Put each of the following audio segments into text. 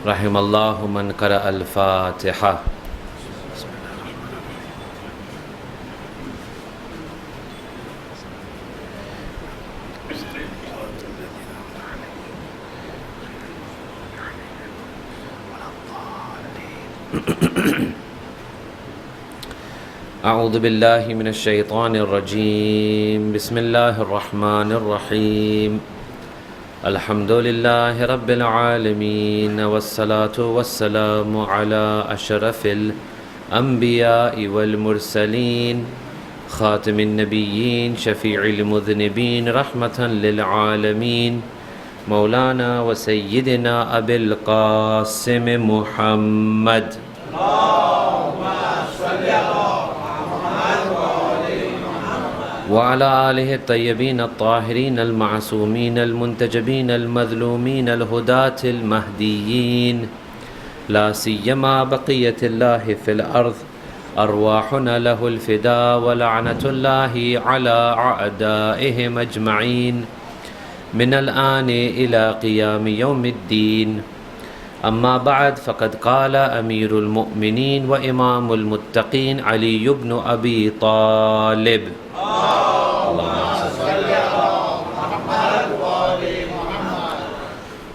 رحم الله من قرأ الفاتحة. أعوذ بالله من الشيطان الرجيم. بسم الله الرحمن الرحيم. الحمد لله رب العالمين، والصلاة والسلام على أشرف الأنبياء والمرسلين، خاتم النبيين، شفيع المذنبين، رحمة للعالمين، مولانا وسيدنا أبي القاسم محمد. وعلى آله الطيبين الطاهرين المعصومين المنتجبين المظلومين الهداة المهديين، لا سيما بقية الله في الأرض، أرواحنا له الفداء، ولعنة الله على أعدائهم أجمعين من الآن إلى قيام يوم الدين. أما بعد، فقد قال أمير المؤمنين وإمام المتقين علي بن أبي طالب: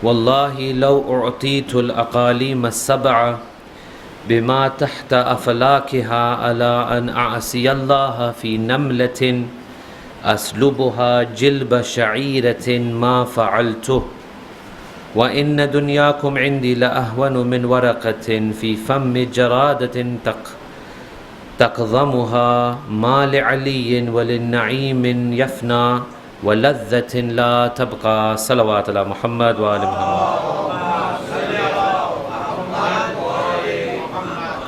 والله لو أعطيت الأقاليم السبعة بما تحت أفلاكها على أن أعصي الله في نملة أسلبها جلب شعيرة ما فعلته، وإن دنياكم عندي لأهون من ورقة في فم جرادة تقضمها، ما لعلي وللنعيم يفنى ولذة لا تبقى. صلوات على محمد وآل محمد.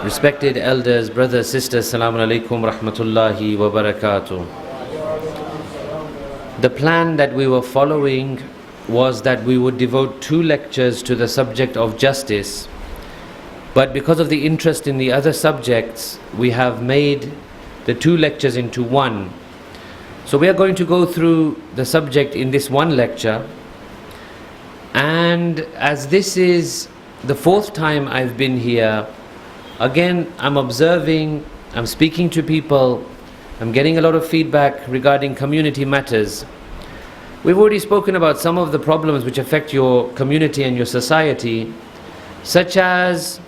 Respected elders, brothers, sisters, Assalamu alaikum rahmatullahi wa barakatuh. The plan that we were following was that we would devote 2 lectures to the subject of justice, but because of the interest in the other subjects, we have made the 2 lectures into one. So we are going to go through the subject in this one lecture, and as this is the 4th time I've been here, again I'm observing, I'm speaking to people, I'm getting a lot of feedback regarding community matters. We've already spoken about some of the problems which affect your community and your society, such as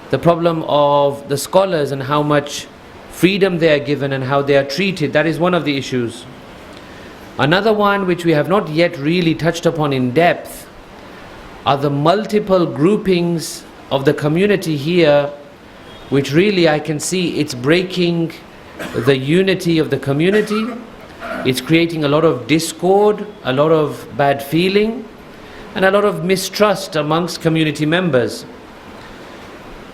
the problem of the scholars and how much freedom they are given and how they are treated. That is one of the issues. Another one which we have not yet really touched upon in depth are the multiple groupings of the community here, which really I can see it's breaking the unity of the community. It's creating a lot of discord, a lot of bad feeling, and a lot of mistrust amongst community members.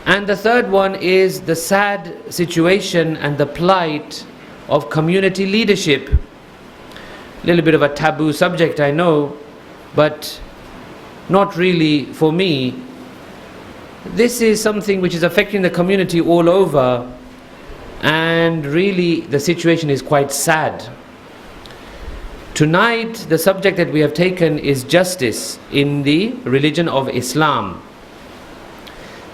And the third one is the sad situation and the plight of community leadership. A little bit of a taboo subject, I know, but not really for me. This is something which is affecting the community all over, and really the situation is quite sad. Tonight, the subject that we have taken is justice in the religion of Islam.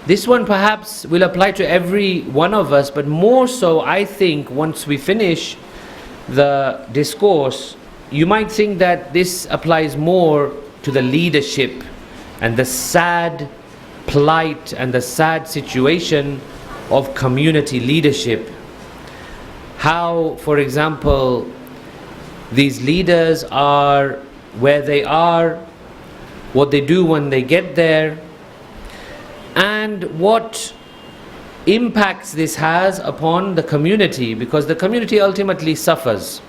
This one perhaps will apply to every one of us, but more so I think once we finish the discourse, you might think that this applies more to the leadership and the sad plight and the sad situation of community leadership. How, for example, these leaders are where they are, what they do when they get there, and what impacts this has upon the community, because the community ultimately suffers.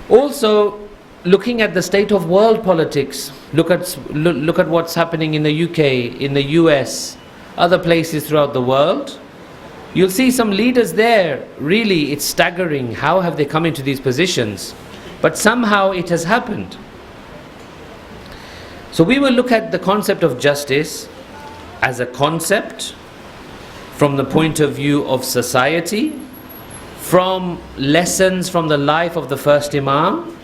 Also, looking at the state of world politics, look at what's happening in the UK, in the US, other places throughout the world. You'll see some leaders there, really it's staggering, how have they come into these positions? But somehow it has happened. So we will look at the concept of justice as a concept from the point of view of society, from lessons from the life of the first Imam,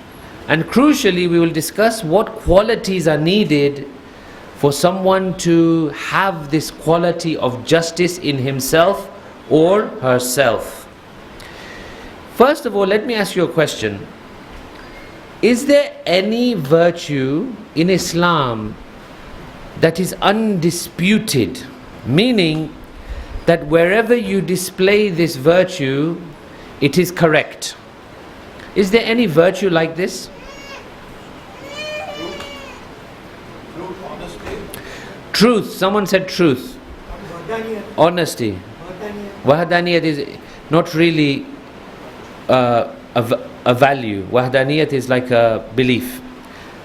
and crucially we will discuss what qualities are needed for someone to have this quality of justice in himself or herself? First of all, let me ask you a question. Is there any virtue in Islam that is undisputed? Meaning that wherever you display this virtue, it is correct. Is there any virtue like this? Truth. Someone said truth. Honesty. Wahdaniyat is not really a value. Wahdaniyat is like a belief.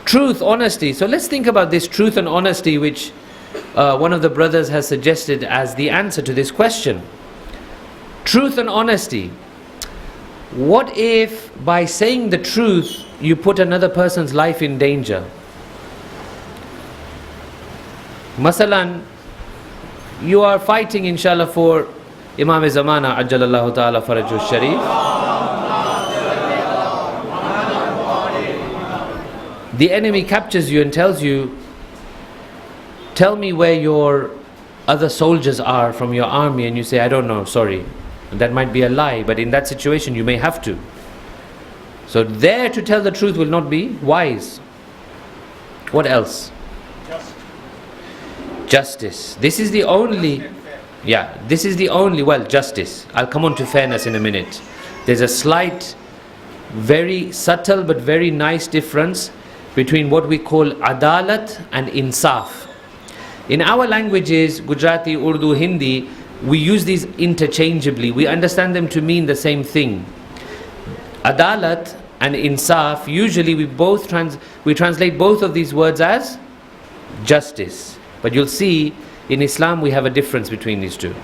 Truth, honesty. So let's think about this truth and honesty, which one of the brothers has suggested as the answer to this question. Truth and honesty. What if by saying the truth you put another person's life in danger? Masalan, you are fighting inshallah for Imam Zamana Ajjalallahu Ta'ala Farajul Sharif. The enemy captures you and tells you, tell me where your other soldiers are from your army, and you say, I don't know, sorry. That might be a lie, but in that situation you may have to. So there to tell the truth will not be wise. What else? Justice. This is the only, justice. I'll come on to fairness in a minute. There's a slight, very subtle but very nice difference between what we call adalat and insaf. In our languages, Gujarati, Urdu, Hindi, we use these interchangeably. We understand them to mean the same thing. Adalat and insaf, usually we translate both of these words as justice. But you'll see in Islam we have a difference between these two.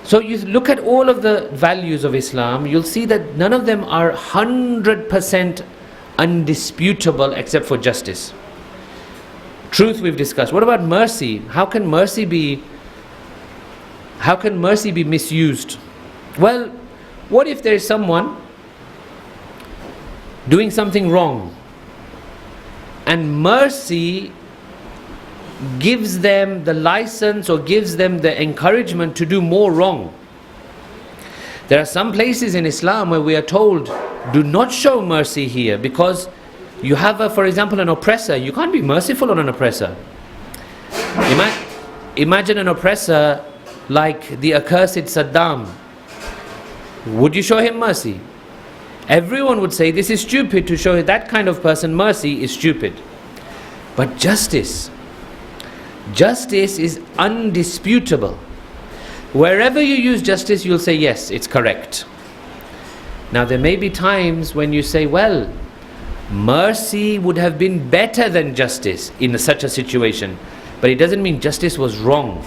So you look at all of the values of Islam, you'll see that none of them are 100% undisputable except for justice. Truth we've discussed. What about mercy? How can mercy be misused? Well, what if there is someone doing something wrong and mercy gives them the license or gives them the encouragement to do more wrong? There are some places in Islam where we are told, do not show mercy here, because you have, for example, an oppressor. You can't be merciful on an oppressor. Imagine an oppressor like the accursed Saddam. Would you show him mercy? Everyone would say this is stupid. To show that kind of person mercy is stupid. But justice is undisputable. Wherever you use justice, you'll say yes, it's correct. Now there may be times when you say, well, mercy would have been better than justice in such a situation, but it doesn't mean justice was wrong.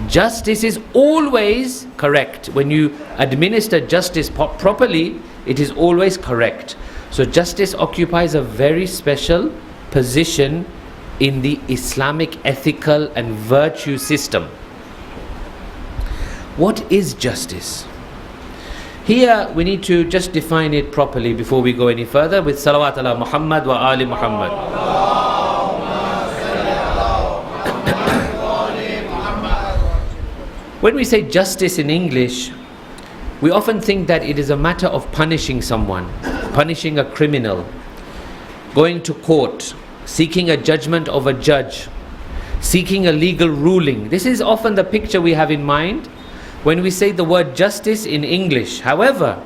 Justice is always correct. When you administer justice properly, it is always correct. So justice occupies a very special position in the Islamic ethical and virtue system. What is justice? Here we need to just define it properly before we go any further with salawat ala Muhammad wa ali Muhammad. When we say justice in English, we often think that it is a matter of punishing someone, punishing a criminal, going to court, seeking a judgment of a judge, seeking a legal ruling. This is often the picture we have in mind when we say the word justice in English. However,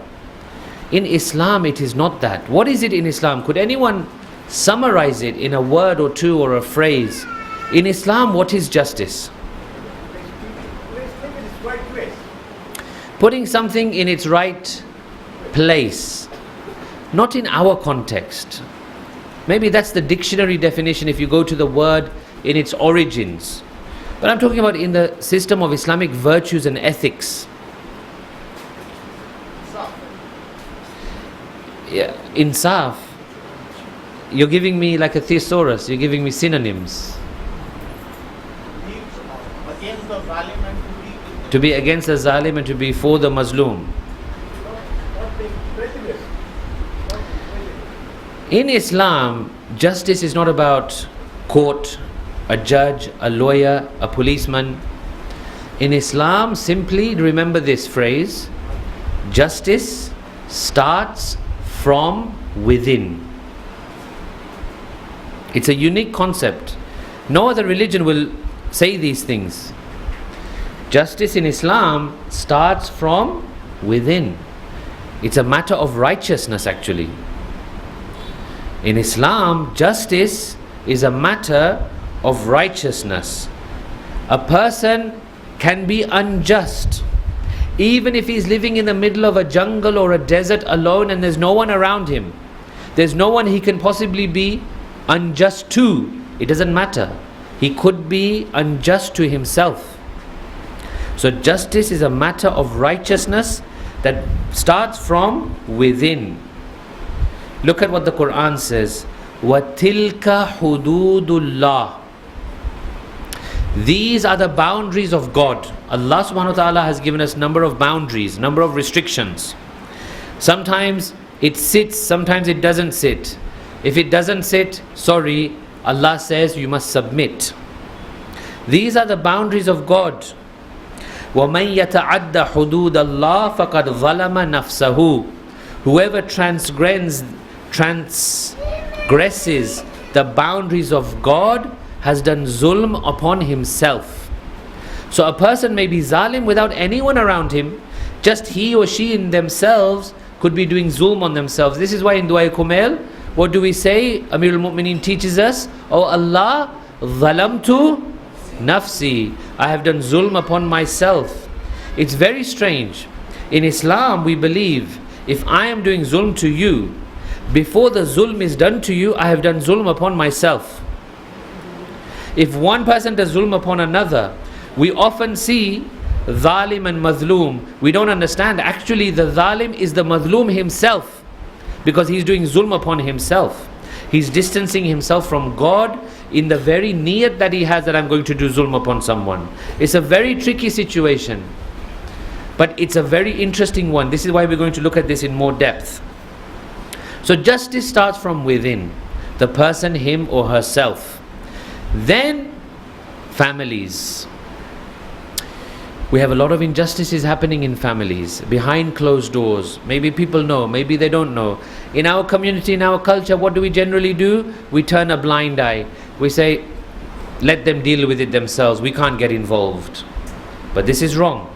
in Islam it is not that. What is it in Islam? Could anyone summarize it in a word or two or a phrase? In Islam, what is justice? Putting something in its right place. Not in our context. Maybe that's the dictionary definition if you go to the word in its origins. But I'm talking about in the system of Islamic virtues and ethics. Yeah, insaf. You're giving me like a thesaurus, you're giving me synonyms. To be against the zalim and to be for the mazloom. In Islam, justice is not about court, a judge, a lawyer, a policeman. In Islam, simply remember this phrase: justice starts from within. It's a unique concept. No other religion will say these things. Justice in Islam starts from within. It's a matter of righteousness, actually. In Islam, justice is a matter of righteousness. A person can be unjust, even if he's living in the middle of a jungle or a desert alone and there's no one around him. There's no one he can possibly be unjust to. It doesn't matter. He could be unjust to himself. So justice is a matter of righteousness that starts from within. Look at what the Quran says. وَتِلْكَ حُدُودُ اللَّهِ. These are the boundaries of God. Allah subhanahu wa ta'ala has given us number of boundaries, number of restrictions. Sometimes it sits, sometimes it doesn't sit. If it doesn't sit, sorry, Allah says you must submit. These are the boundaries of God. وَمَنْ يَتَعَدَّ حُدُودَ اللَّهِ فَقَدْ ظَلَمَ نَفْسَهُ. Whoever transgresses the boundaries of God has done zulm upon himself. So a person may be zalim without anyone around him. Just he or she in themselves could be doing zulm on themselves. This is why in Dua Kumail, what do we say? Amir al-Mu'mineen teaches us, Oh Allah, zalamtu nafsi, I have done zulm upon myself. It's very strange. In Islam we believe, if I am doing zulm to you, before the zulm is done to you, I have done zulm upon myself. If one person does zulm upon another, we often see zalim and mazloom. We don't understand, actually the zalim is the mazloom himself, because he's doing zulm upon himself. He's distancing himself from God in the very niyat that he has, that I'm going to do zulm upon someone. It's a very tricky situation, but it's a very interesting one. This is why we're going to look at this in more depth. So justice starts from within, the person, him or herself. Then families. We have a lot of injustices happening in families, behind closed doors. Maybe people know, maybe they don't know. In our community, in our culture, what do we generally do? We turn a blind eye. We say, let them deal with it themselves. We can't get involved. But this is wrong.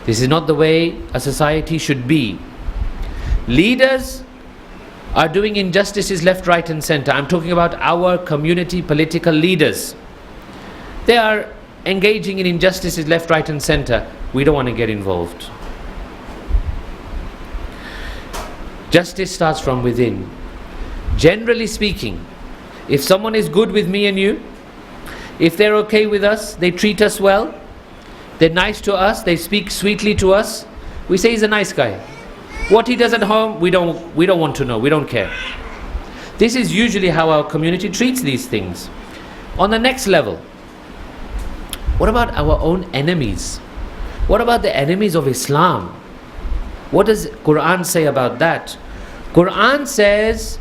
This is not the way a society should be. Leaders are doing injustices left, right and center. I'm talking about our community political leaders. They are engaging in injustices left, right and center. We don't want to get involved. Justice starts from within. Generally speaking, if someone is good with me and you, if they're okay with us, they treat us well, they're nice to us, they speak sweetly to us, we say he's a nice guy. What he does at home, we don't want to know, we don't care. This is usually how our community treats these things. On the next level, what about our own enemies? What about the enemies of Islam? What does Quran say about that? Quran says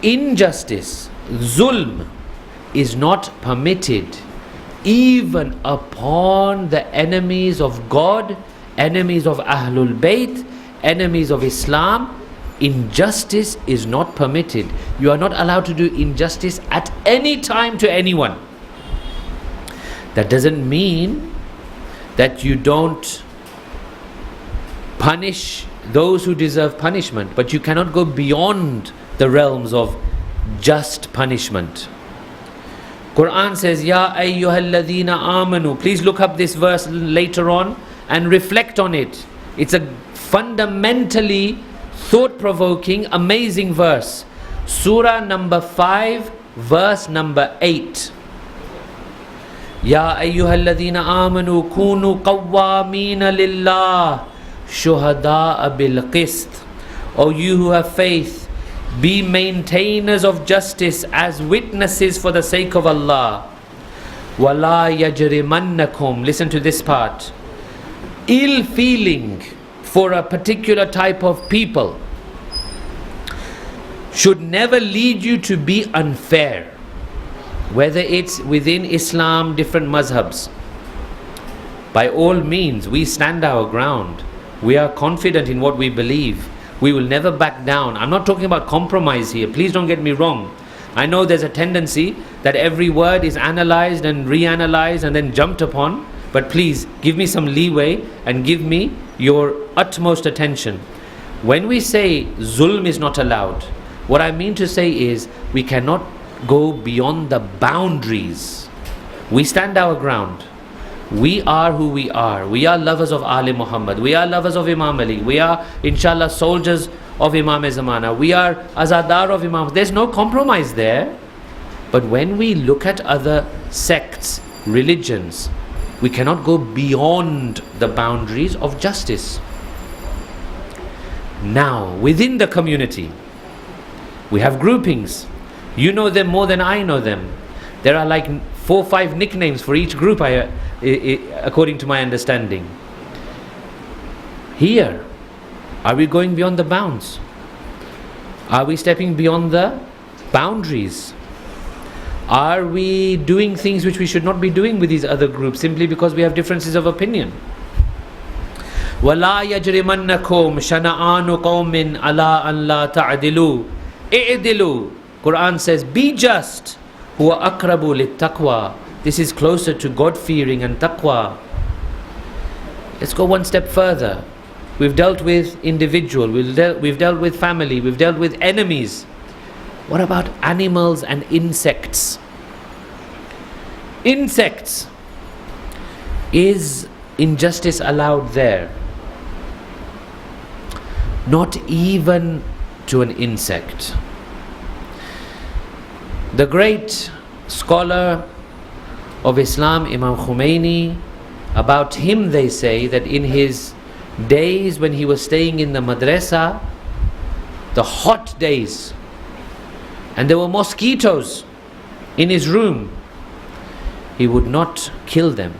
injustice, zulm, is not permitted even upon the enemies of God, enemies of Ahlul Bayt, enemies of Islam. Injustice is not permitted. You are not allowed to do injustice at any time to anyone. That doesn't mean that you don't punish those who deserve punishment, but you cannot go beyond the realms of just punishment. Quran says, Ya ayyuhalladhina amanu. Please look up this verse later on and reflect on it. It's a fundamentally thought-provoking, amazing verse. Surah number 5, verse number 8. Ya ayyuhalladhina amanu kunu qawwamina lillah shuhada'a bil qist. O you who have faith, be maintainers of justice as witnesses for the sake of Allah. Wala yajrimannakum. Listen to this part. Ill feeling for a particular type of people should never lead you to be unfair. whether it's within Islam, different mazhabs, by all means, we stand our ground. We are confident in what we believe. We will never back down. I'm not talking about compromise here. Please don't get me wrong. I know there's a tendency that every word is analyzed and reanalyzed and then jumped upon. But please, give me some leeway and give me your utmost attention. When we say zulm is not allowed, what I mean to say is we cannot go beyond the boundaries. We stand our ground. We are who we are. We are lovers of Ali Muhammad. We are lovers of Imam Ali. We are, inshallah, soldiers of Imam Zamana. We are azadar of Imam. There's no compromise there. But when we look at other sects, religions, we cannot go beyond the boundaries of justice. Now, within the community, we have groupings. You know them more than I know them. There are like 4 or 5 nicknames for each group, according to my understanding. Here, are we going beyond the bounds? Are we stepping beyond the boundaries? Are we doing things which we should not be doing with these other groups simply because we have differences of opinion? وَلَا يَجْرِمَنَّكُمْ شَنَآنُ قَوْمٍ عَلَىٰ أَنْ لَا تَعْدِلُوا اِعْدِلُوا. Quran says, be just. هُوَ أَقْرَبُ لِلتَّقْوَى. This is closer to God-fearing and taqwa. Let's go one step further. We've dealt with individual, we've dealt with family, we've dealt with enemies. What about animals and insects? Insects. Is injustice allowed there? Not even to an insect. The great scholar of Islam, Imam Khomeini, about him they say that in his days when he was staying in the madrasa, the hot days, and there were mosquitoes in his room, he would not kill them.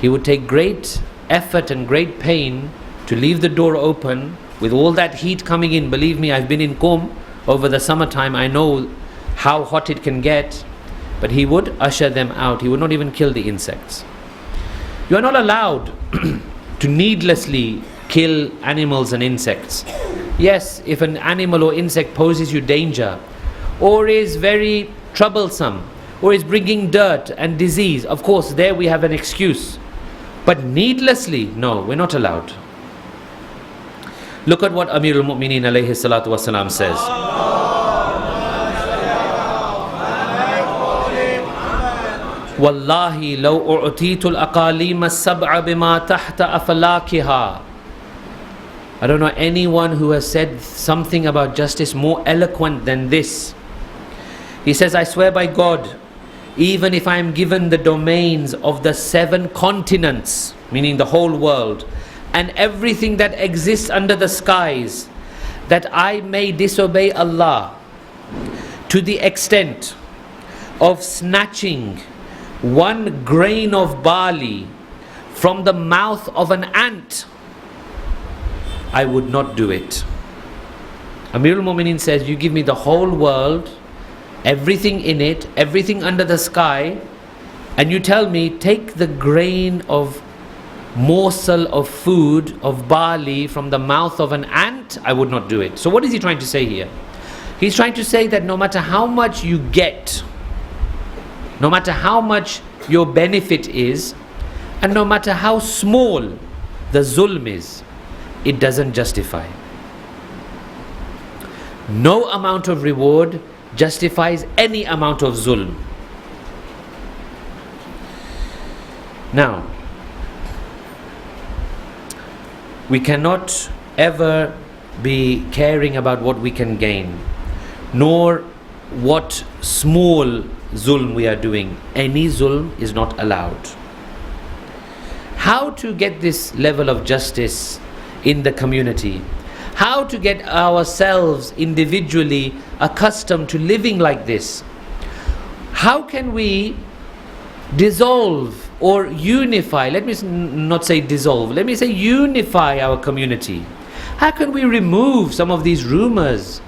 He would take great effort and great pain to leave the door open with all that heat coming in. Believe me, I've been in Qom over the summertime. I know how hot it can get. But he would usher them out. He would not even kill the insects. You are not allowed to needlessly kill animals and insects. Yes, if an animal or insect poses you danger, or is very troublesome, or is bringing dirt and disease, of course there we have an excuse. But needlessly, no, we're not allowed. Look at what Amirul Mu'mineen alayhi salatu wasalam says. Wallahi law u'titu al-aqalim as-sab'a bima tahta aflakiha. I don't know anyone who has said something about justice more eloquent than this. He says, I swear by God, even if I am given the domains of the 7 continents, meaning the whole world, and everything that exists under the skies, that I may disobey Allah to the extent of snatching 1 grain of barley from the mouth of an ant, I would not do it. Amirul Mu'mineen says, you give me the whole world, everything in it, everything under the sky, and you tell me, take the grain of morsel of food, of barley from the mouth of an ant, I would not do it. So what is he trying to say here? He's trying to say that no matter how much you get, no matter how much your benefit is, and no matter how small the zulm is, it doesn't justify. No amount of reward justifies any amount of zulm. Now, we cannot ever be caring about what we can gain, nor what small zulm we are doing. Any zulm is not allowed. How to get this level of justice in the community? How to get ourselves individually accustomed to living like this? How can we dissolve or unify? Let me not say dissolve, let me say unify our community. How can we remove some of these rumors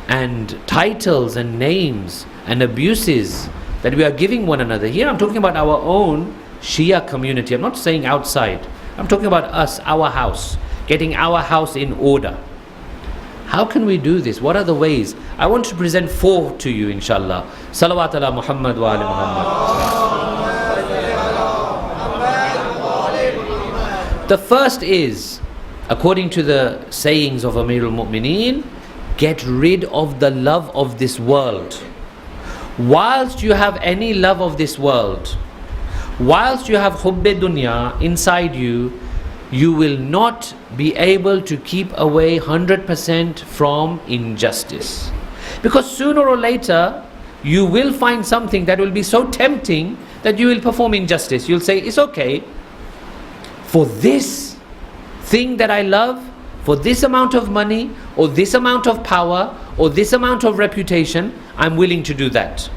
and titles and names and abuses that we are giving one another. Here I'm talking about our own Shia community. I'm not saying outside. I'm talking about us, our house, getting our house in order. How can we do this? What are the ways? I want to present 4 to you, inshallah. Salawat ala Muhammad wa ali Muhammad. The first is, according to the sayings of Amirul Mu'mineen, get rid of the love of this world. Whilst you have any love of this world, whilst you have hubbe dunya inside you, you will not be able to keep away 100% from injustice. Because sooner or later, you will find something that will be so tempting that you will perform injustice. You'll say, it's okay, for this thing that I love, for this amount of money, or this amount of power, or this amount of reputation, I'm willing to do that.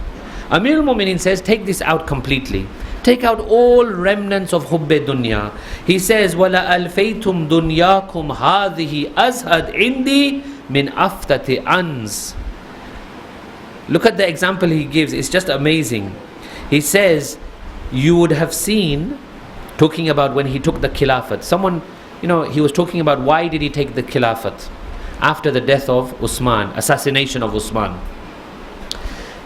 Amir al-Mu'mineen says, take this out completely. Take out all remnants of hubbe dunya. He says, وَلَا أَلْفَيْتُمْ دُنْيَاكُمْ هَذِهِ أَزْهَدْ عِنْدِي مِنْ أَفْتَةِ أَنْزِ. Look at the example he gives, it's just amazing. He says, you would have seen, talking about when he took the khilafat. Someone, he was talking about why did he take the khilafat after the death of Usman, assassination of Usman.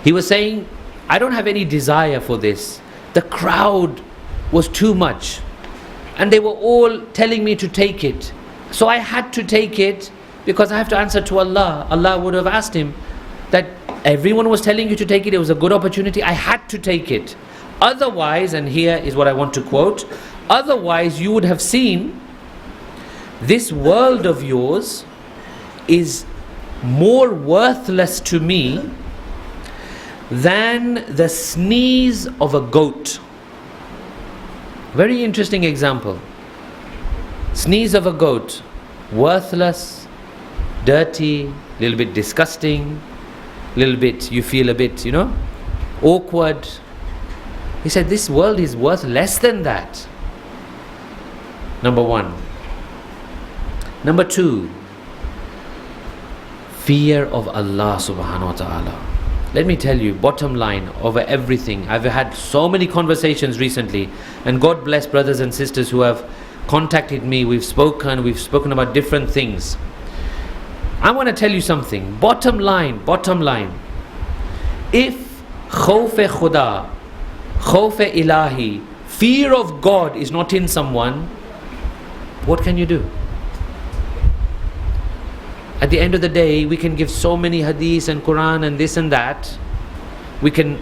He was saying, I don't have any desire for this. The crowd was too much and they were all telling me to take it. So I had to take it because I have to answer to Allah. Allah would have asked him that everyone was telling you to take it. It was a good opportunity. I had to take it. Otherwise, and here is what I want to quote, otherwise you would have seen this world of yours is more worthless to me than the sneeze of a goat. Very interesting example. Sneeze of a goat, worthless, dirty, little bit disgusting, little bit, you feel a bit, awkward. He said this world is worth less than that. Number 1. Number 2, fear of Allah subhanahu wa ta'ala. Let me tell you, bottom line, over everything, I've had so many conversations recently, and God bless brothers and sisters who have contacted me. We've spoken about different things. I want to tell you something. Bottom line, if khawf-e khuda, khawf-e ilahi, fear of God is not in someone, what can you do? At the end of the day, we can give so many hadiths and Quran and this and that. We can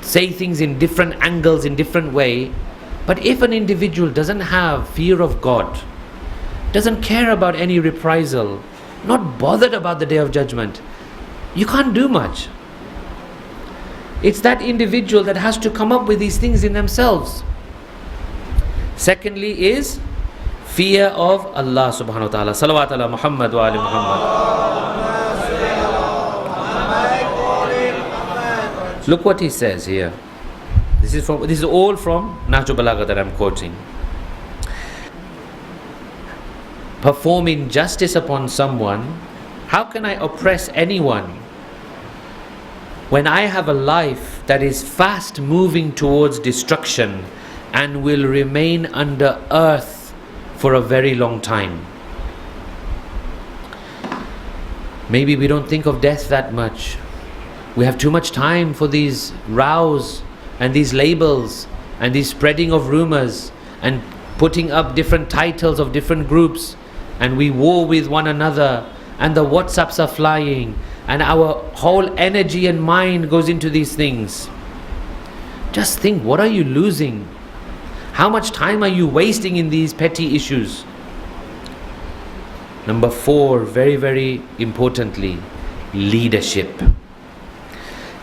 say things in different angles, in different way. But if an individual doesn't have fear of God, doesn't care about any reprisal, not bothered about the Day of Judgment, you can't do much. It's that individual that has to come up with these things in themselves. Secondly is fear of Allah subhanahu wa ta'ala. Salawat ala Muhammad wa ali Muhammad. Look what he says here. This is all from Nahjul Balagha that I'm quoting. Perform injustice upon someone. How can I oppress anyone when I have a life that is fast moving towards destruction and will remain under earth for a very long time? Maybe we don't think of death that much. We have too much time for these rows and these labels and these spreading of rumors and putting up different titles of different groups, and we war with one another, and the WhatsApps are flying, and our whole energy and mind goes into these things. Just think, what are you losing? How much time are you wasting in these petty issues? Number 4, very, very importantly, leadership.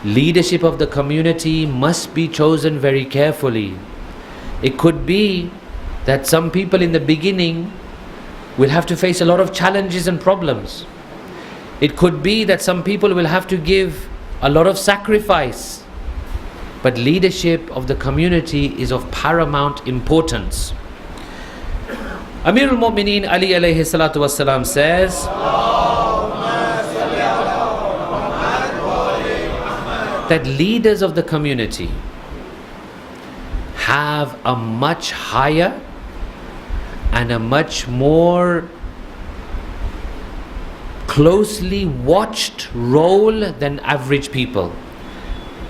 Leadership of the community must be chosen very carefully. It could be that some people in the beginning will have to face a lot of challenges and problems. It could be that some people will have to give a lot of sacrifice. But leadership of the community is of paramount importance. Amir al-Mu'mineen Ali alayhi salatu wassalam says that leaders of the community have a much higher and a much more closely watched role than average people.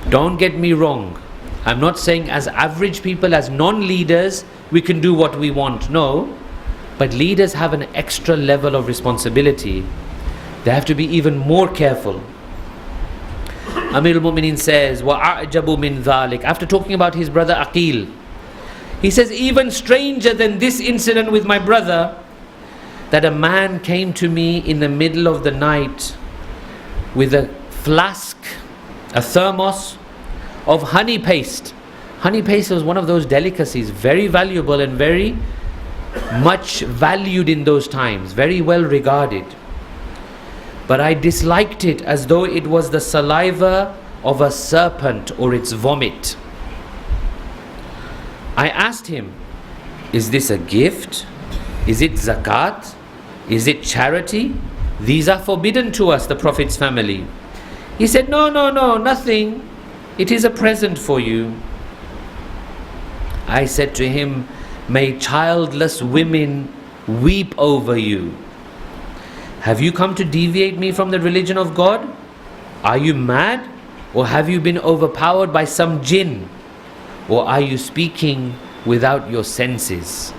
Don't get me wrong. I'm not saying as average people, as non-leaders, we can do what we want. No. But leaders have an extra level of responsibility. They have to be even more careful. Amir al-Mu'mineen says, وَأَعْجَبُ مِنْ ذَلِكَ, after talking about his brother Aqil, he says, even stranger than this incident with my brother, that a man came to me in the middle of the night with a flask, a thermos of honey paste. Honey paste was one of those delicacies, very valuable and very much valued in those times, very well regarded. But I disliked it as though it was the saliva of a serpent or its vomit. I asked him, is this a gift? Is it zakat? Is it charity? These are forbidden to us, the Prophet's family. He said, no, nothing. It is a present for you. I said to him, may childless women weep over you. Have you come to deviate me from the religion of God? Are you mad? Or have you been overpowered by some jinn? Or are you speaking without your senses?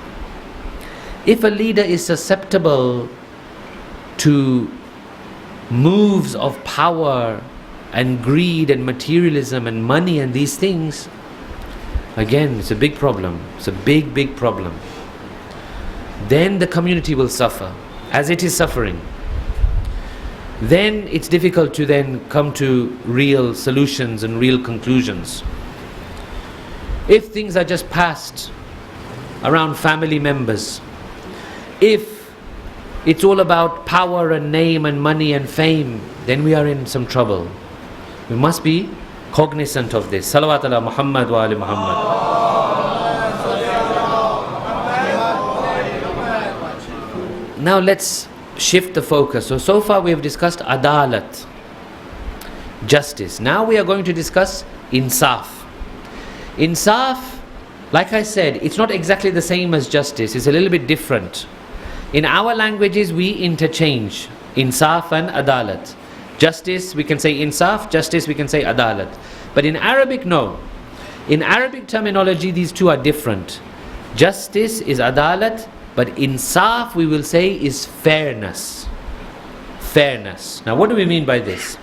If a leader is susceptible to moves of power and greed and materialism and money and these things, again, it's a big problem. It's a big problem. Then the community will suffer, as it is suffering. Then it's difficult to then come to real solutions and real conclusions. If things are just passed around family members, if it's all about power and name and money and fame, then we are in some trouble. We must be cognizant of this. Salawat ala Muhammad wa ali Muhammad. Now let's shift the focus. So far we have discussed adalat, justice. Now we are going to discuss insaf. Insaf, like I said, it's not exactly the same as justice. It's a little bit different. In our languages we interchange insaf and adalat. Justice, we can say insaf, justice, we can say adalat. But in Arabic, no. In Arabic terminology, these two are different. Justice is adalat, but insaf, we will say, is fairness. Fairness. Now, what do we mean by this?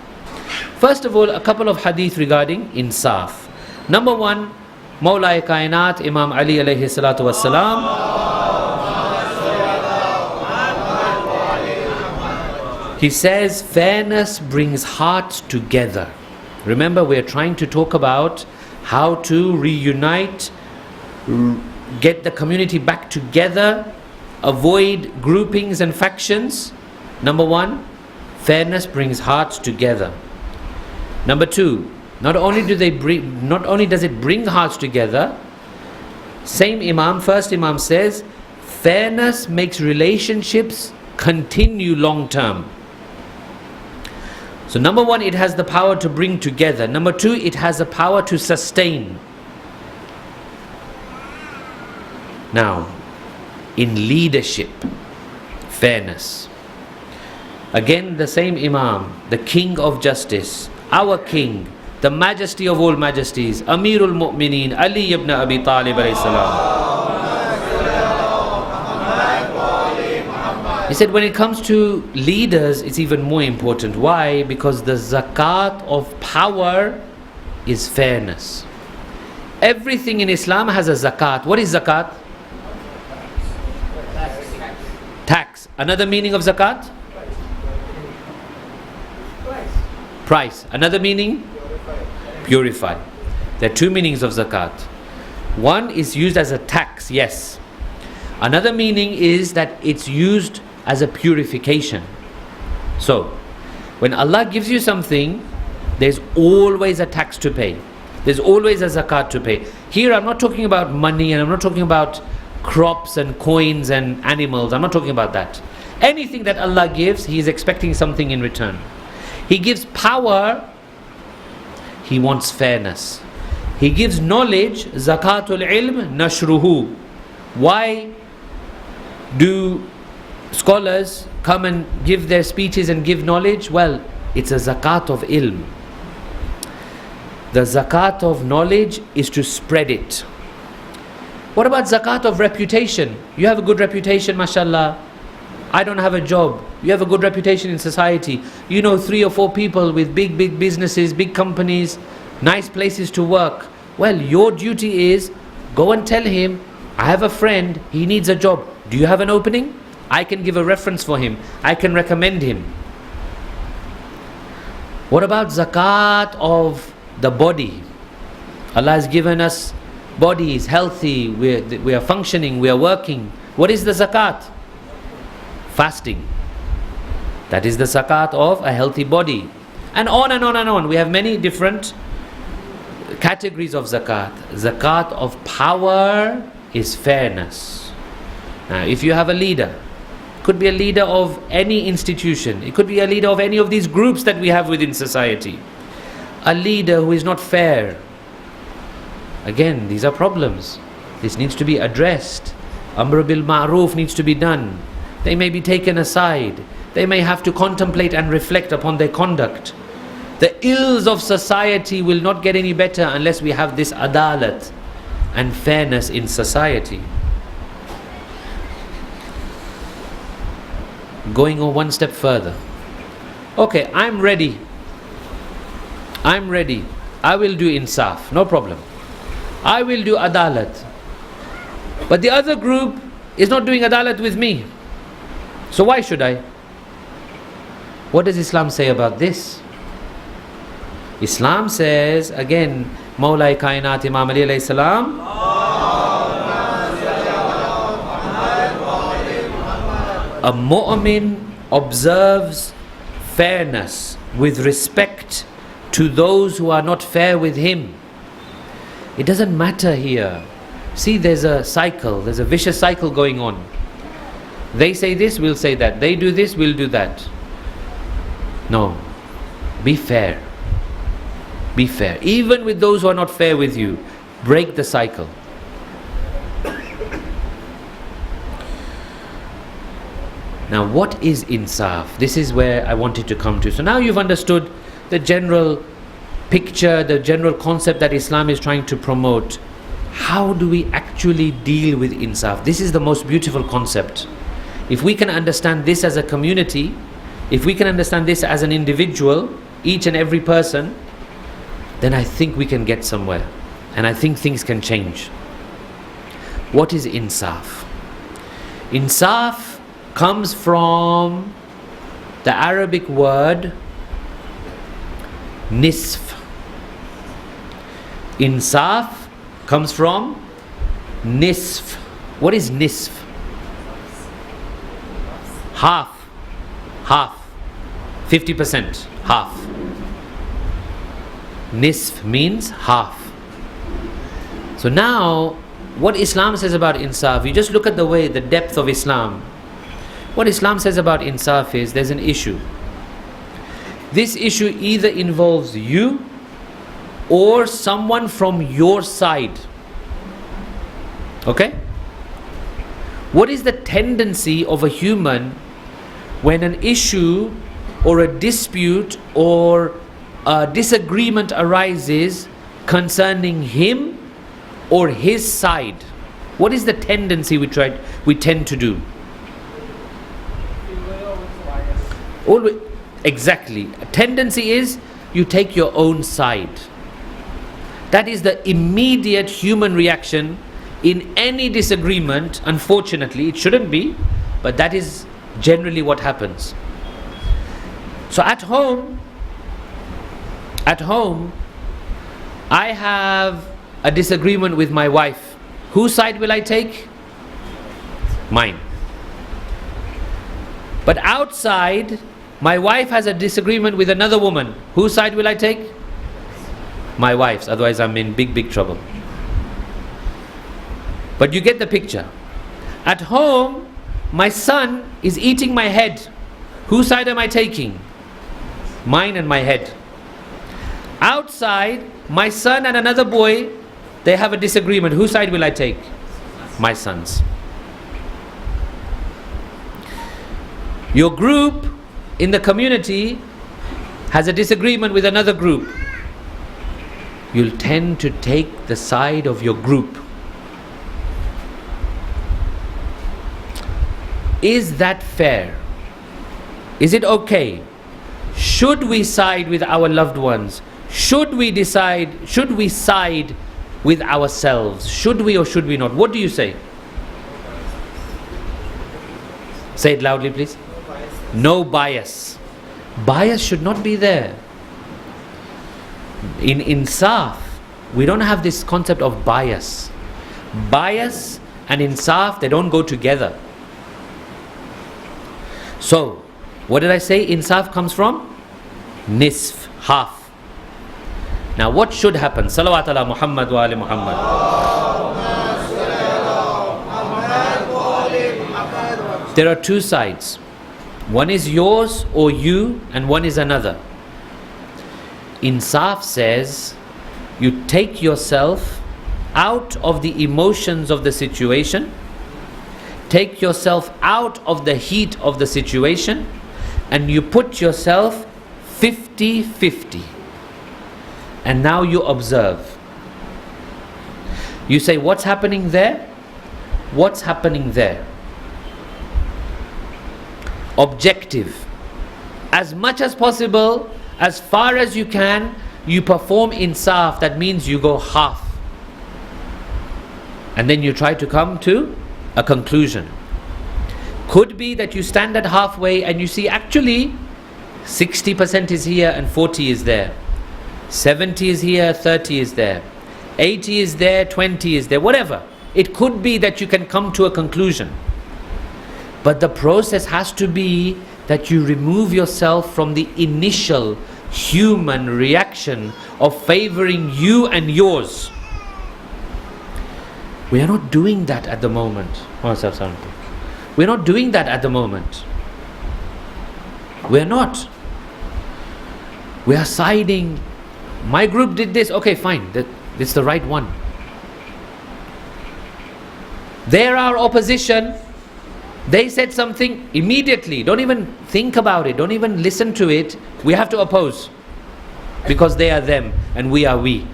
First of all, a couple of hadith regarding insaf. Number one, Mawla Kainat, Imam Ali alayhi salatu wassalam, he says, fairness brings hearts together. Remember, we are trying to talk about how to reunite, get the community back together, avoid groupings and factions. Number one, fairness brings hearts together. Number two, not only does it bring hearts together, same Imam, first Imam says, fairness makes relationships continue long term. So number one, it has the power to bring together. Number two, it has the power to sustain. Now, in leadership, fairness. Again, the same Imam, the King of Justice, our King, the Majesty of all Majesties, Amirul Mu'mineen, Ali ibn Abi Talib alayhi salam. He said when it comes to leaders, it's even more important. Why? Because the zakat of power is fairness. Everything in Islam has a zakat. What is zakat? Tax. Another meaning of zakat? Price. Another meaning? Purify. There are two meanings of zakat. One is used as a tax, yes. Another meaning is that it's used as a purification. So, when Allah gives you something, there's always a tax to pay. There's always a zakat to pay. Here I'm not talking about money, and I'm not talking about crops and coins and animals. I'm not talking about that. Anything that Allah gives, He is expecting something in return. He gives power, he wants fairness. He gives knowledge, zakatul ilm nashruhu. Why do scholars come and give their speeches and give knowledge? Well, it's a zakat of ilm. The zakat of knowledge is to spread it. What about zakat of reputation? You have a good reputation, mashallah. I don't have a job. You have a good reputation in society. You know 3 or 4 people with big businesses, big companies, nice places to work. Well, your duty is go and tell him, I have a friend, he needs a job. Do you have an opening? I can give a reference for him. I can recommend him. What about zakat of the body? Allah has given us bodies, healthy, we are functioning, we are working. What is the zakat? Fasting. That is the zakat of a healthy body. And on and on and on. We have many different categories of zakat. Zakat of power is fairness. Now, if you have a leader, could be a leader of any institution, it could be a leader of any of these groups that we have within society, a leader who is not fair, again, these are problems. This needs to be addressed. Amr bil ma'roof needs to be done. They may be taken aside. They may have to contemplate and reflect upon their conduct. The ills of society will not get any better unless we have this adalat and fairness in society. Going on one step further. Okay, I'm ready. I will do insaf, no problem. I will do adalat. But the other group is not doing adalat with me. So why should I? What does Islam say about this? Islam says, again, Mawlai Kainat Imam Ali alayhi salam, a mu'min observes fairness with respect to those who are not fair with him. It doesn't matter here. See, there's a cycle, there's a vicious cycle going on. They say this, we'll say that. They do this, we'll do that. No. Be fair. Be fair. Even with those who are not fair with you, break the cycle. Now, what is insaf? This is where I wanted to come to. So now you've understood the general picture, the general concept that Islam is trying to promote. How do we actually deal with insaf? This is the most beautiful concept. If we can understand this as a community, if we can understand this as an individual, each and every person, then I think we can get somewhere. And I think things can change. What is insaf? Insaf comes from the Arabic word nisf. Insaf comes from nisf. What is nisf? Half. 50%. Half. Nisf means half. So now, what Islam says about insaf, you just look at the depth of Islam. What Islam says about insaf is, there's an issue. This issue either involves you or someone from your side. Okay? What is the tendency of a human when an issue or a dispute or a disagreement arises concerning him or his side? What is the tendency we tend to do? Always, exactly. A tendency is you take your own side. That is the immediate human reaction in any disagreement. Unfortunately, it shouldn't be, but that is generally what happens. So at home, I have a disagreement with my wife. Whose side will I take? Mine. But outside, my wife has a disagreement with another woman. Whose side will I take? My wife's, otherwise I'm in big trouble. But you get the picture. At home, my son is eating my head. Whose side am I taking? Mine and my head. Outside, my son and another boy, they have a disagreement. Whose side will I take? My son's. Your group in the community has a disagreement with another group. You'll tend to take the side of your group. Is that fair? Is it okay? Should we side with our loved ones? Should we side with ourselves? Should we or should we not? What do you say? Say it loudly, please. No bias. Bias should not be there. In insaf, we don't have this concept of bias. Bias and insaf, they don't go together. So, what did I say insaf comes from? Nisf, half. Now what should happen? Salawat ala Muhammad wa ali Muhammad. There are two sides. One is yours or you, and one is another. Insaf says you take yourself out of the emotions of the situation, take yourself out of the heat of the situation, and you put yourself 50-50. And now you observe. You say, what's happening there? What's happening there? Objective. As much as possible, as far as you can, you perform insaf. That means you go half. And then you try to come to a conclusion. Could be that you stand at halfway and you see actually 60% is here and 40 is there. 70 is here, 30 is there. 80 is there, 20 is there, whatever. It could be that you can come to a conclusion. But the process has to be that you remove yourself from the initial human reaction of favoring you and yours. We are not doing that at the moment. We're not doing that at the moment. We're not. We are siding. My group did this, okay, fine, it's the right one. They're our opposition. They said something immediately. Don't even think about it. Don't even listen to it. We have to oppose. Because they are them and we are we.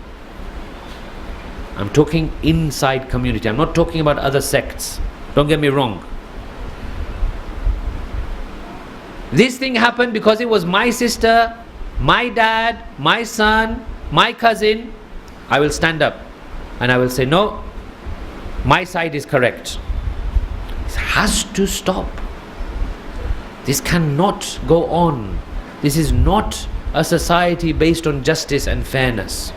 I'm talking inside community. I'm not talking about other sects. Don't get me wrong. This thing happened because it was my sister, my dad, my son, my cousin. I will stand up and I will say, no, my side is correct. This has to stop. This cannot go on. This is not a society based on justice and fairness.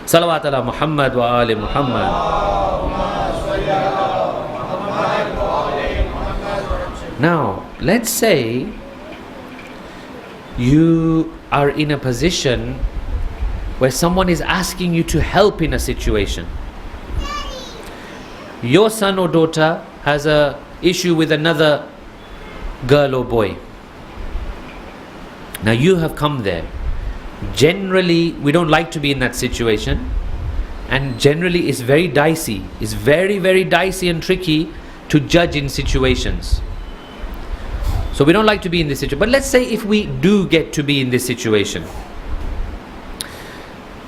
Salawat ala Muhammad wa ali Muhammad. Now, let's say you are in a position where someone is asking you to help in a situation. Your son or daughter has a issue with another girl or boy. Now you have come there. Generally, we don't like to be in that situation, and generally it's very dicey. It's very, very dicey and tricky to judge in situations. So we don't like to be in this situation. But let's say if we do get to be in this situation,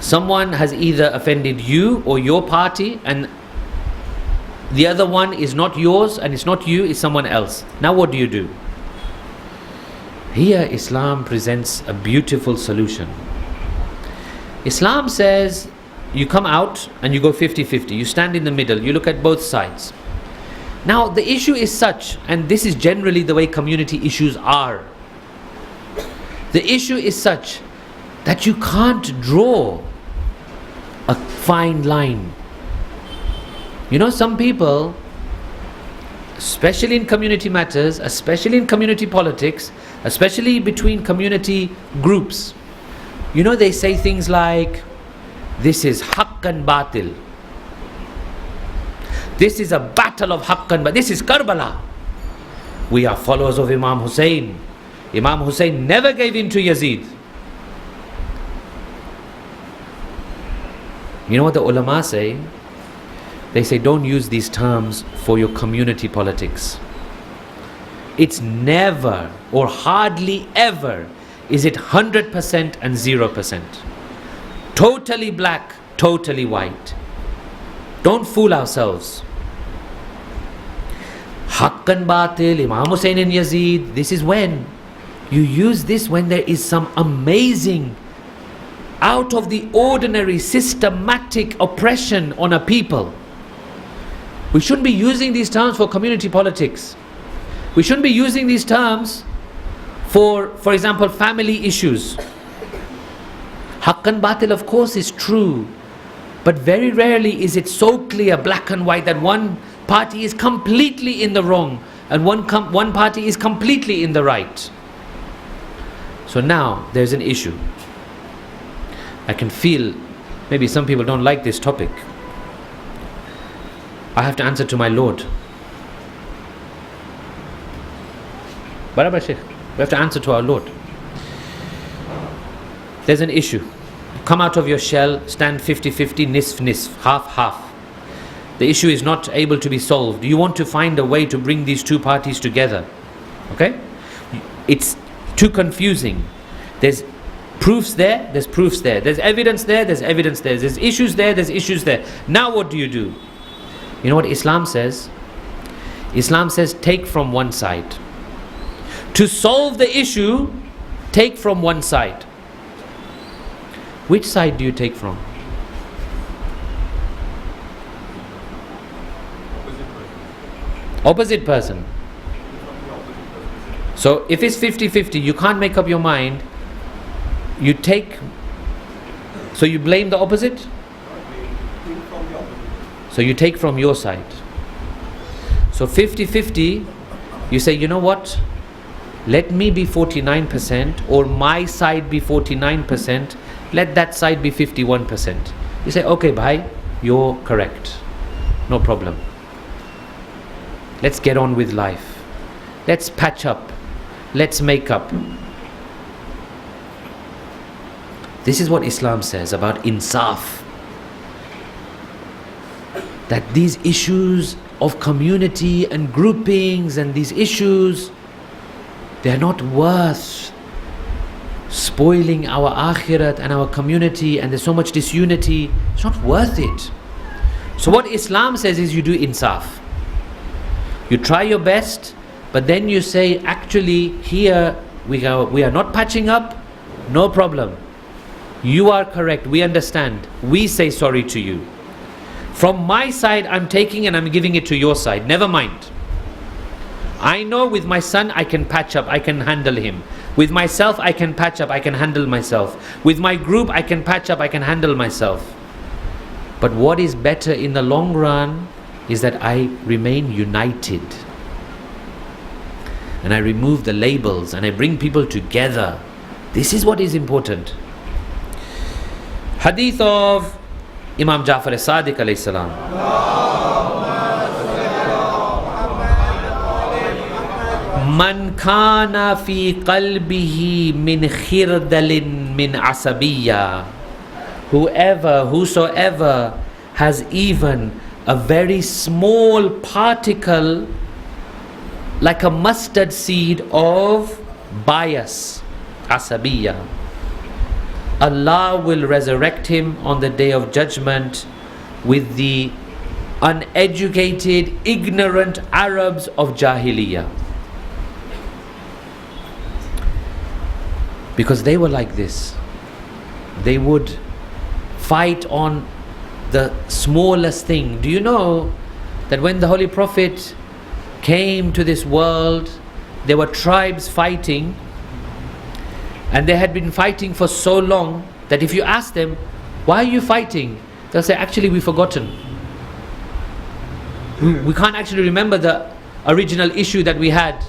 someone has either offended you or your party, and the other one is not yours and it's not you, it's someone else. Now what do you do? Here Islam presents a beautiful solution. Islam says you come out and you go 50-50. You stand in the middle, you look at both sides. Now the issue is such, and this is generally the way community issues are. The issue is such that you can't draw a fine line. You know, some people, especially in community matters, especially in community politics, especially between community groups, you know, they say things like, this is haqq and batil. This is a battle of haqq and batil. This is Karbala. We are followers of Imam Hussein. Imam Hussein never gave in to Yazid. You know what the ulama say? They say don't use these terms for your community politics. It's never or hardly ever is it 100% and 0%. Totally black, totally white. Don't fool ourselves. Haqqan batil, Imam Hussain and Yazid. This is when you use this when there is some amazing, out of the ordinary, systematic oppression on a people. We shouldn't be using these terms for community politics. We shouldn't be using these terms for example, family issues. Haqqan batil, of course, is true, but very rarely is it so clear, black and white, that one party is completely in the wrong and one party is completely in the right. So now there's an issue. I can feel maybe some people don't like this topic. I have to answer to my Lord. Barabar Shaykh, we have to answer to our Lord. There's an issue. Come out of your shell, stand 50-50, nisf, half. The issue is not able to be solved. You want to find a way to bring these two parties together. Okay? It's too confusing. There's proofs there, there's proofs there. There's evidence there, there's evidence there. There's issues there, there's issues there. Now what do? You know what Islam says? Islam says take from one side. To solve the issue, take from one side. Which side do you take from? Opposite person. So if it's 50-50, you can't make up your mind. You take, so you blame the opposite? So you take from your side. So 50-50, you say, you know what? Let me be 49% or my side be 49%. Let that side be 51%. You say, okay, bhai, you're correct. No problem. Let's get on with life. Let's patch up. Let's make up. This is what Islam says about insaf. That these issues of community and groupings and these issues, they are not worth spoiling our akhirat and our community, and there's so much disunity. It's not worth it. So what Islam says is you do insaf. You try your best, but then you say, actually here we are not patching up, no problem. You are correct, we understand. We say sorry to you. From my side I'm taking and I'm giving it to your side. Never mind. I know with my son I can patch up, I can handle him. With myself I can patch up, I can handle myself. With my group I can patch up, I can handle myself. But what is better in the long run is that I remain united. And I remove the labels and I bring people together. This is what is important. Hadith of Imam Ja'far as-Sadiq alayhi salam. Man kana fi qalbihi min khirdalin min asabiyya. Whosoever has even a very small particle, like a mustard seed of bias, asabiyya, Allah will resurrect him on the day of judgment with the uneducated, ignorant Arabs of Jahiliyyah. Because they were like this. They would fight on the smallest thing. Do you know that when the Holy Prophet came to this world, there were tribes fighting, and they had been fighting for so long that if you ask them, why are you fighting? They'll say, actually we've forgotten. We can't actually remember the original issue that we had.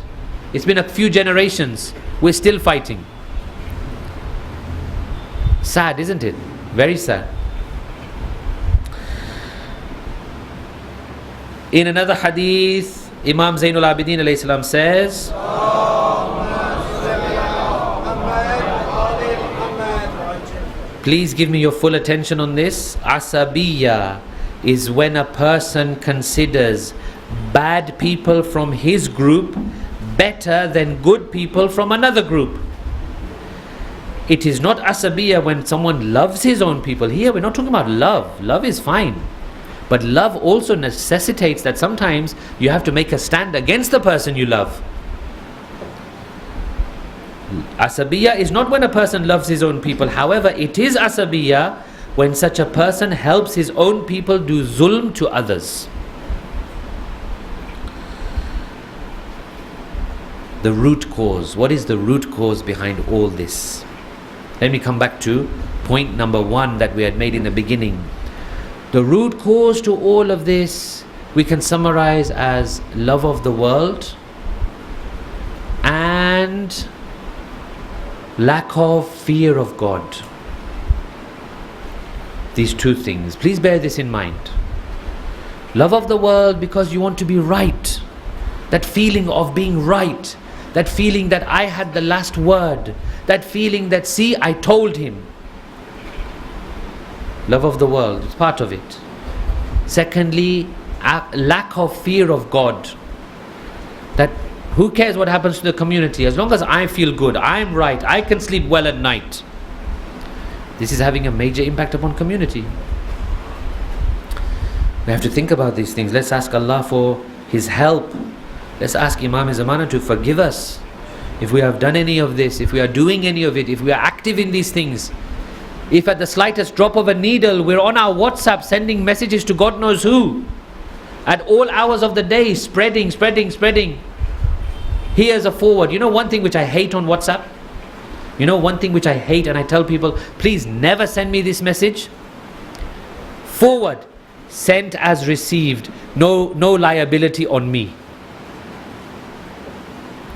It's been a few generations. We're still fighting. Sad, isn't it? Very sad. In another hadith, Imam Zainul Abidin alayhi salam says, Please give me your full attention on this. Asabiyya is when a person considers bad people from his group better than good people from another group. It is not asabiyya when someone loves his own people. Here we're not talking about love. Love is fine. But love also necessitates that sometimes you have to make a stand against the person you love. Asabiyya is not when a person loves his own people. However, it is asabiyya when such a person helps his own people do zulm to others. The root cause. What is the root cause behind all this? Let me come back to point number 1 that we had made in the beginning. The root cause to all of this we can summarize as love of the world and lack of fear of God. These two things. Please bear this in mind. Love of the world because you want to be right. That feeling of being right. That feeling that I had the last word. That feeling that, see, I told him. Love of the world is part of it. Secondly, lack of fear of God. That who cares what happens to the community? As long as I feel good, I'm right, I can sleep well at night. This is having a major impact upon community. We have to think about these things. Let's ask Allah for His help. Let's ask Imam Zamana to forgive us if we have done any of this, if we are doing any of it, if we are active in these things. If at the slightest drop of a needle we're on our WhatsApp sending messages to God knows who, at all hours of the day, spreading. Here's a forward. You know one thing which I hate on WhatsApp? You know one thing which I hate, and I tell people, please never send me this message. Forward, sent as received, no liability on me.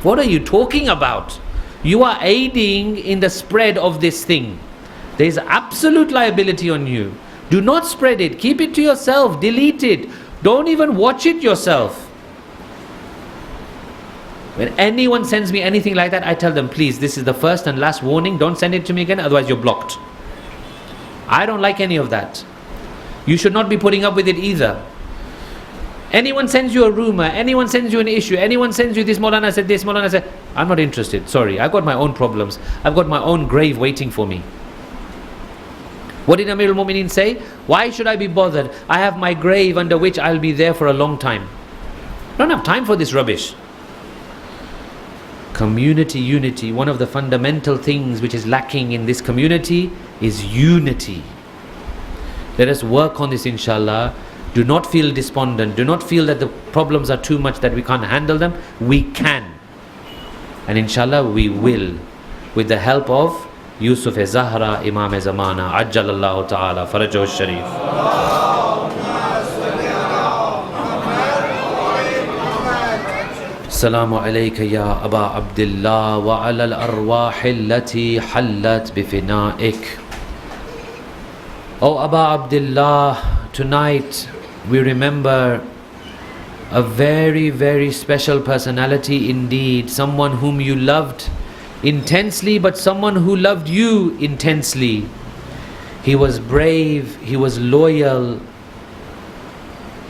What are you talking about? You are aiding in the spread of this thing. There is absolute liability on you. Do not spread it. Keep it to yourself. Delete it. Don't even watch it yourself. When anyone sends me anything like that, I tell them, please, this is the first and last warning. Don't send it to me again, otherwise you're blocked. I don't like any of that. You should not be putting up with it either. Anyone sends you a rumor, anyone sends you an issue, anyone sends you this, Maulana said this, Maulana said, I'm not interested. Sorry, I've got my own problems. I've got my own grave waiting for me. What did Amir al-Mu'mineen say? Why should I be bothered? I have my grave under which I'll be there for a long time. I don't have time for this rubbish. Community unity. One of the fundamental things which is lacking in this community is unity. Let us work on this, inshallah. Do not feel despondent. Do not feel that the problems are too much, that we can't handle them. We can. And inshallah we will. With the help of Yusuf Zahra, Imam Zamana, Ajjalallahu Ta'ala, Farajahu Sharif. Assalamu alayka ya Aba Abdullah wa ala al-arwah allati hallat bifina'ik. Oh Aba Abdullah, tonight we remember a very, very special personality indeed, someone whom you loved intensely, but someone who loved you intensely. He was brave, he was loyal,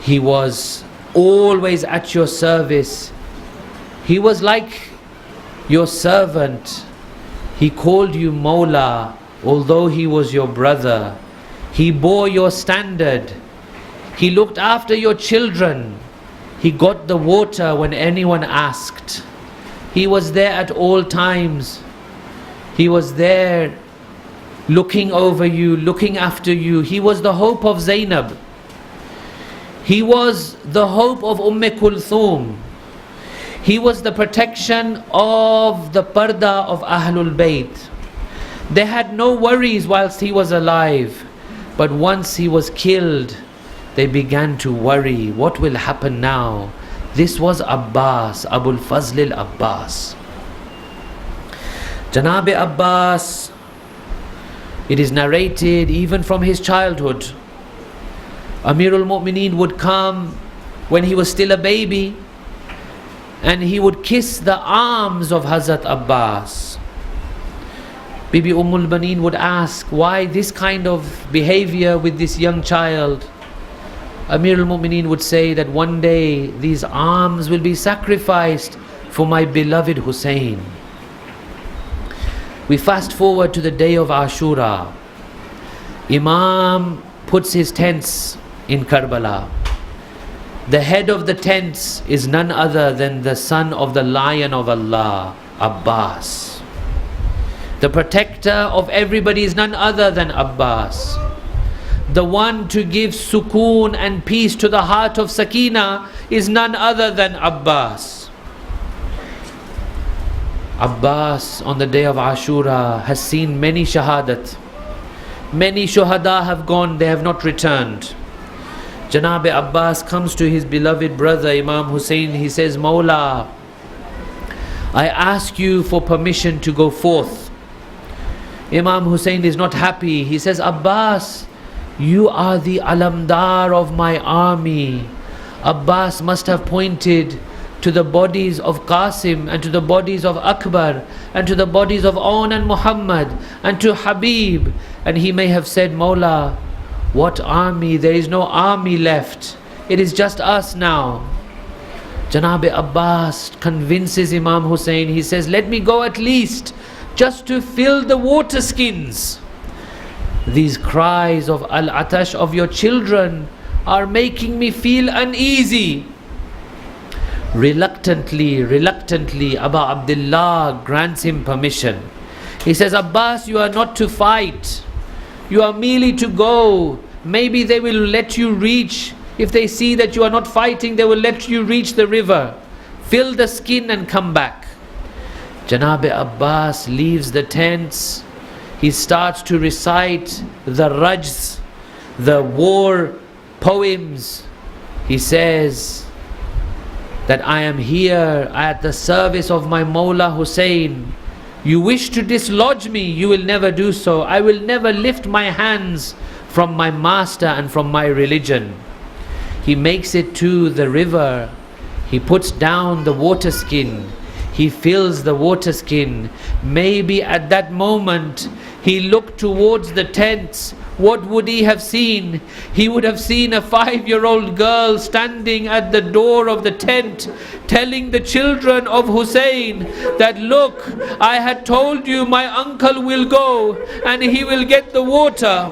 he was always at your service. He was like your servant. He called you Mawla, although he was your brother. He bore your standard. He looked after your children. He got the water when anyone asked. He was there at all times. He was there looking over you, looking after you. He was the hope of Zainab. He was the hope of Kulthum. He was the protection of the parda of Ahlul Bayt. They had no worries whilst he was alive. But once he was killed, they began to worry, what will happen now? This was Abbas, Abul Fazl al-Abbas. Janab Abbas, it is narrated even from his childhood. Amirul Mu'mineen would come when he was still a baby, and he would kiss the arms of Hazrat Abbas. Bibi Baneen would ask, why this kind of behavior with this young child? Amir al-Mu'mineen would say that one day these arms will be sacrificed for my beloved Hussein. We fast forward to the day of Ashura. Imam puts his tents in Karbala. The head of the tents is none other than the son of the Lion of Allah, Abbas. The protector of everybody is none other than Abbas. The one to give sukoon and peace to the heart of Sakina is none other than Abbas. Abbas on the day of Ashura has seen many shahadat. Many shuhada have gone, they have not returned. Janab Abbas comes to his beloved brother Imam Hussein. He says, Mawla, I ask you for permission to go forth. Imam Hussein is not happy. He says, Abbas, you are the alamdar of my army. Abbas must have pointed to the bodies of Qasim and to the bodies of Akbar and to the bodies of Aun and Muhammad and to Habib, and he may have said, Mawla, what army? There is no army left. It is just us now. Janab Abbas convinces Imam Hussein. He says, let me go at least just to fill the water skins. These cries of al-atash of your children are making me feel uneasy. Reluctantly, Abu Abdullah grants him permission. He says, Abbas, you are not to fight. You are merely to go. Maybe they will let you reach. If they see that you are not fighting, they will let you reach the river. Fill the skin and come back. Janab Abbas leaves the tents. He starts to recite the rajs, the war poems. He says that I am here at the service of my Mawla Hussein. You wish to dislodge me, you will never do so. I will never lift my hands from my master and from my religion. He makes it to the river. He puts down the water skin. He fills the water skin. Maybe at that moment he looked towards the tents. What would he have seen? He would have seen a 5-year-old girl standing at the door of the tent, telling the children of Hussein that, look, I had told you my uncle will go and he will get the water.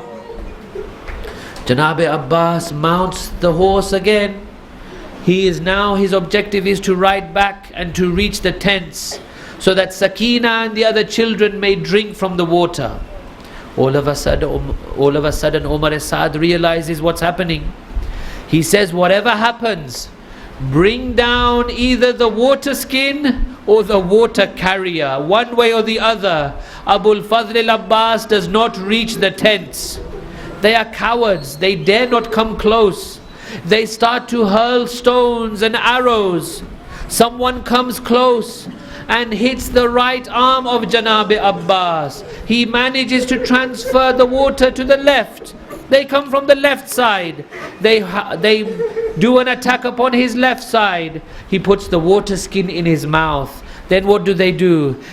Janab Abbas mounts the horse again. His objective is to ride back and to reach the tents so that Sakina and the other children may drink from the water. All of a sudden Umar Saad realizes what's happening. He says, whatever happens, bring down either the water skin or the water carrier. One way or the other. Abul Fadl al-Abbas does not reach the tents. They are cowards. They dare not come close. They start to hurl stones and arrows. Someone comes close and hits the right arm of Janab Abbas. He manages to transfer the water to the left. They come from the left side. They do an attack upon his left side. He puts the water skin in his mouth. Then what do?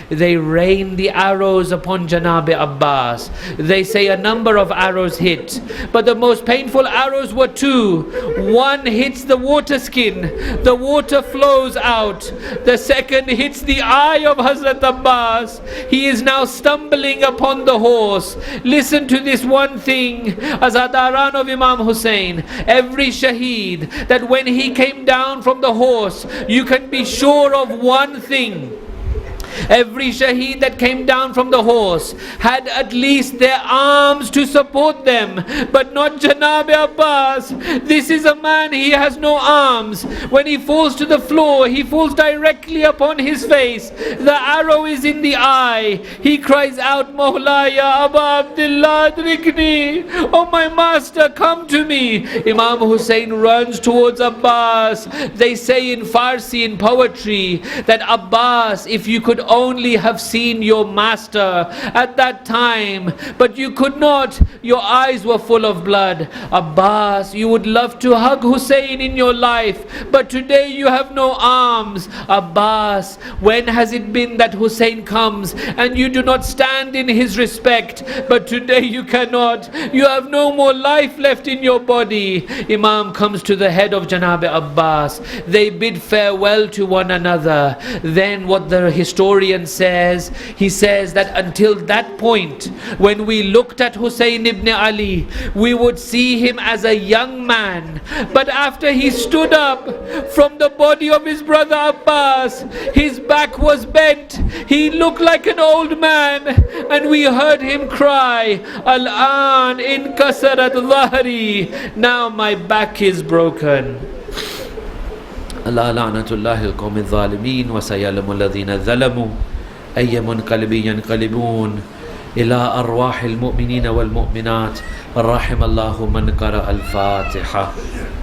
They rain the arrows upon Janab Abbas. They say a number of arrows hit, but the most painful arrows were 2. One hits the water skin, the water flows out. The second hits the eye of Hazrat Abbas. He is now stumbling upon the horse. Listen to this one thing, Azadaran of Imam Hussein. Every shaheed, that when he came down from the horse, you can be sure of one thing. Every shaheed that came down from the horse had at least their arms to support them, but not Janab Abbas. This is a man, he has no arms. When he falls to the floor, he falls directly upon his face. The arrow is in the eye. He cries out, Mawla ya Aba Abdullah adrikni. Oh my master, come to me. Imam Hussein runs towards Abbas. They say in Farsi, in poetry, that Abbas, if you could only have seen your master at that time, but you could not. Your eyes were full of blood. Abbas, you would love to hug Hussein in your life, but today you have no arms. Abbas, when has it been that Hussein comes and you do not stand in his respect, but today you cannot. You have no more life left in your body. Imam comes to the head of Janab Abbas. They bid farewell to one another. Then what the historian says, he says that until that point, when we looked at Hussein ibn Ali, we would see him as a young man. But after he stood up from the body of his brother Abbas, his back was bent. He looked like an old man, and we heard him cry, Al-an inkasarat dhahri. Now my back is broken. Allah la'natullahi al-qawmi al-zalimin wa sayalamu alladhina zalamu ayya munqalibin yanqalibun ila arwahil mu'minina wal mu'minat. Rahimallahu man qara al-Fatiha.